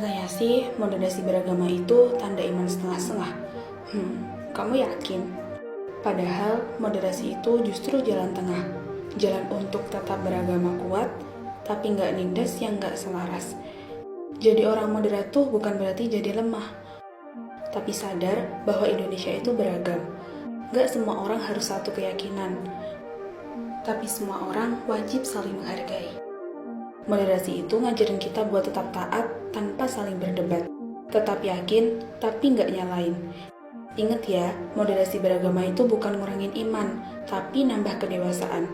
Katanya sih, moderasi beragama itu tanda iman setengah-setengah. Kamu yakin? Padahal moderasi itu justru jalan tengah. Jalan untuk tetap beragama kuat, tapi nggak nindas yang nggak selaras. Jadi orang moderat tuh bukan berarti jadi lemah, tapi sadar bahwa Indonesia itu beragam. Nggak semua orang harus satu keyakinan, tapi semua orang wajib saling menghargai. Moderasi itu ngajarin kita buat tetap taat tanpa saling berdebat. Tetap yakin, tapi nggak nyalain. Ingat ya, moderasi beragama itu bukan ngurangin iman, tapi nambah kedewasaan.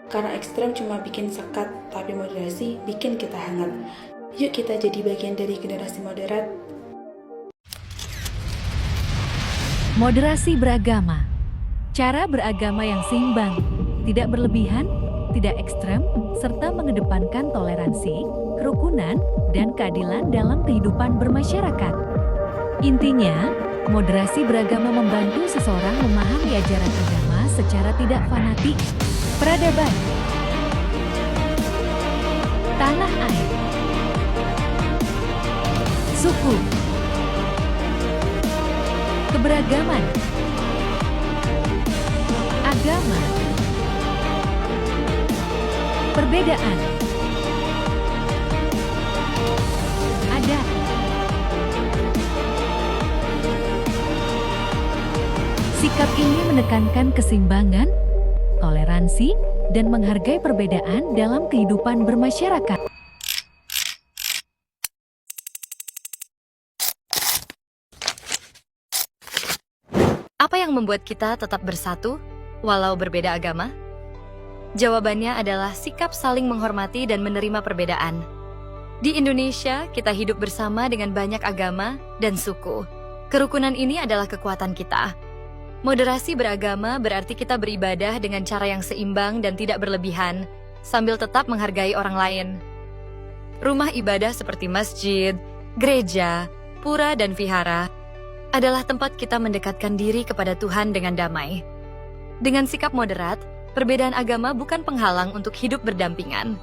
Karena ekstrem cuma bikin sekat, tapi moderasi bikin kita hangat. Yuk kita jadi bagian dari generasi moderat. Moderasi beragama. Cara beragama yang seimbang, tidak berlebihan, tidak ekstrem, serta mengedepankan toleransi, kerukunan, dan keadilan dalam kehidupan bermasyarakat. Intinya, moderasi beragama membantu seseorang memahami ajaran agama secara tidak fanatik. Peradaban, tanah air, suku, keberagaman, agama, perbedaan, adat, sikap ini menekankan keseimbangan, toleransi, dan menghargai perbedaan dalam kehidupan bermasyarakat. Apa yang membuat kita tetap bersatu, walau berbeda agama? Jawabannya adalah sikap saling menghormati dan menerima perbedaan. Di Indonesia, kita hidup bersama dengan banyak agama dan suku. Kerukunan ini adalah kekuatan kita. Moderasi beragama berarti kita beribadah dengan cara yang seimbang dan tidak berlebihan, sambil tetap menghargai orang lain. Rumah ibadah seperti masjid, gereja, pura, dan vihara adalah tempat kita mendekatkan diri kepada Tuhan dengan damai. Dengan sikap moderat, perbedaan agama bukan penghalang untuk hidup berdampingan.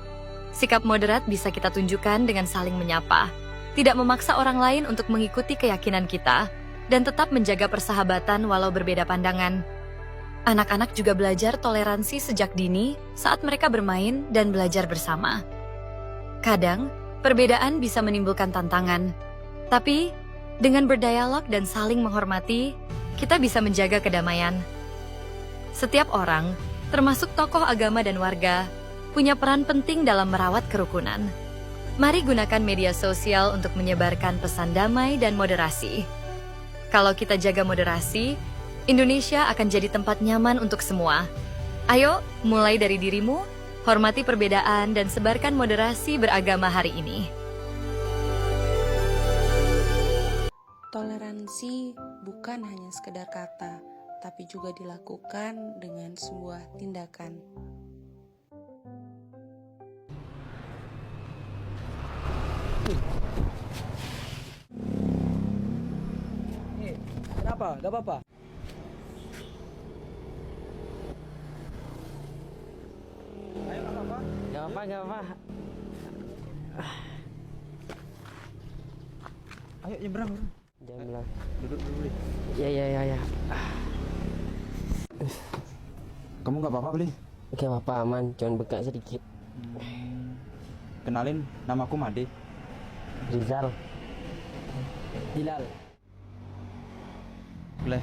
Sikap moderat bisa kita tunjukkan dengan saling menyapa, tidak memaksa orang lain untuk mengikuti keyakinan kita, dan tetap menjaga persahabatan walau berbeda pandangan. Anak-anak juga belajar toleransi sejak dini saat mereka bermain dan belajar bersama. Kadang, perbedaan bisa menimbulkan tantangan, tapi dengan berdialog dan saling menghormati, kita bisa menjaga kedamaian. Setiap orang, termasuk tokoh agama dan warga, punya peran penting dalam merawat kerukunan. Mari gunakan media sosial untuk menyebarkan pesan damai dan moderasi. Kalau kita jaga moderasi, Indonesia akan jadi tempat nyaman untuk semua. Ayo, mulai dari dirimu, hormati perbedaan dan sebarkan moderasi beragama hari ini. Toleransi bukan hanya sekedar kata, tapi juga dilakukan dengan sebuah tindakan. Kenapa? Gak apa-apa? Ayo, gak apa-apa? Gak apa, gak apa. Ayo, nyebrang. Jangan bilang. Duduk dulu deh. Ya. Kamu gak apa-apa, Beli? Gak apa-apa, aman. Cuman bengkak sedikit. Kenalin, namaku Made. Rizal. Hilal. Bleh,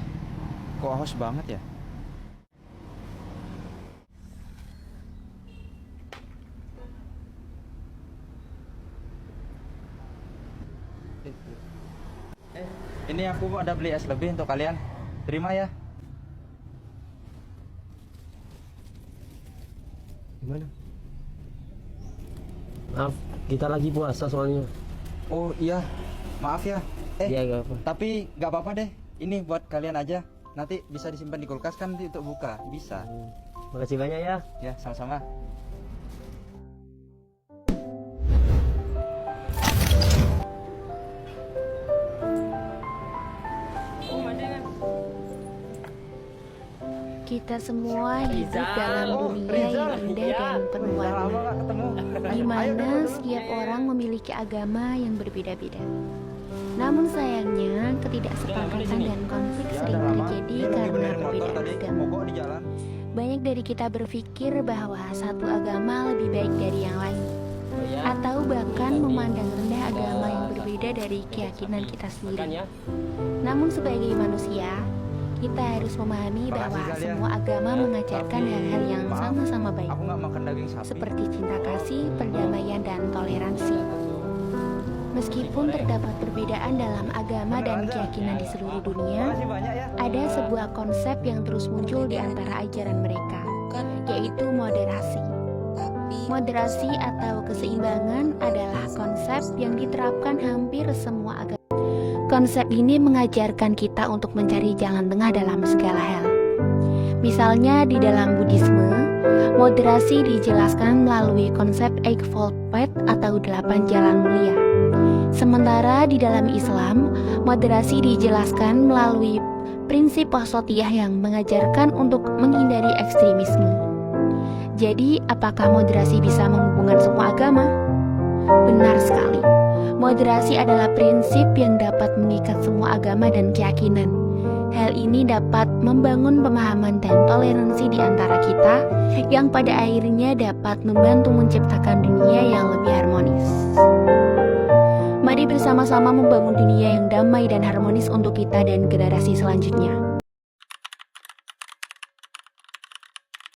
kok haus banget ya? Ini aku ada beli es lebih untuk kalian. Terima ya. Gimana? Maaf, kita lagi puasa soalnya. Oh iya, maaf ya. Iya, gak apa. Tapi nggak apa-apa deh. Ini buat kalian aja. Nanti bisa disimpan di kulkas kan nanti untuk buka. Bisa. Makasih banyak ya. Ya, sama-sama. Kita semua hidup dalam dunia yang indah dan penuh warna, di mana setiap orang memiliki agama yang berbeda-beda. Namun sayangnya, ketidaksepakatan dan konflik sering terjadi karena perbedaan agama. Banyak dari kita berpikir bahwa satu agama lebih baik dari yang lain, atau bahkan memandang rendah agama yang berbeda dari keyakinan kita sendiri. Namun sebagai manusia, kita harus memahami bahwa semua agama mengajarkan hal-hal yang sama-sama baik, seperti cinta kasih, perdamaian, dan toleransi. Meskipun terdapat perbedaan dalam agama dan keyakinan di seluruh dunia, ada sebuah konsep yang terus muncul di antara ajaran mereka, yaitu moderasi. Moderasi atau keseimbangan adalah konsep yang diterapkan hampir semua agama. Konsep ini mengajarkan kita untuk mencari jalan tengah dalam segala hal. Misalnya di dalam Buddhisme, moderasi dijelaskan melalui konsep Eightfold Path atau 8 jalan mulia. Sementara di dalam Islam, moderasi dijelaskan melalui prinsip wasatiyah yang mengajarkan untuk menghindari ekstremisme. Jadi, apakah moderasi bisa menghubungkan semua agama? Benar sekali. Moderasi adalah prinsip yang dapat mengikat semua agama dan keyakinan. Hal ini dapat membangun pemahaman dan toleransi di antara kita yang pada akhirnya dapat membantu menciptakan dunia yang lebih harmonis. Mari bersama-sama membangun dunia yang damai dan harmonis untuk kita dan generasi selanjutnya.